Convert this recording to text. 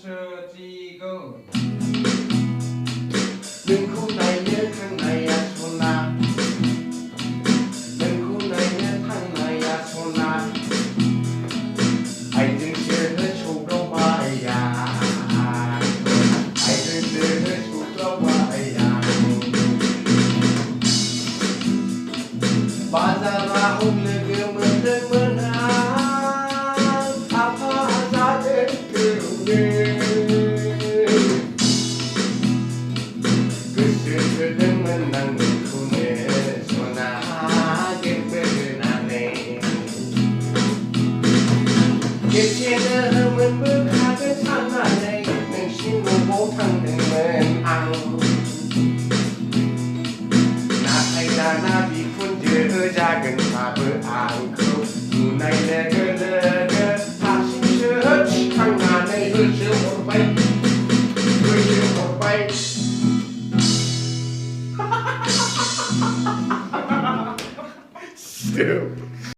3, go. หนึ่งคู่ในเนื้อข้างในอยากโชนาหนึ่งคู่ในเนื้อข้างในอยากโชนาไอ้จึงเชื่อเธอชูเพราะว่าอยากไอ้จึงเชื่อเธอชูเพราะว่าอยากบาจาราหุ่นเลือเหมือนเดินเหมือนหางอาภาษาเด็กคือเดินเก็บเชียร์เธอเหมือนเบื่อขาดเป็นช่างมาในหนึ่งชิ้นโมโมทั้งหนึ่งเหมือนอังหน้าไทยหน้าบีคนเจอจากกันมาเบื่ออ่างเขาอยู่ในเลือเกลือหากชิ้นเชื้อข้างหน้าในเลือเชื้อหมดไปเลือเชื้อหมดไปเสือ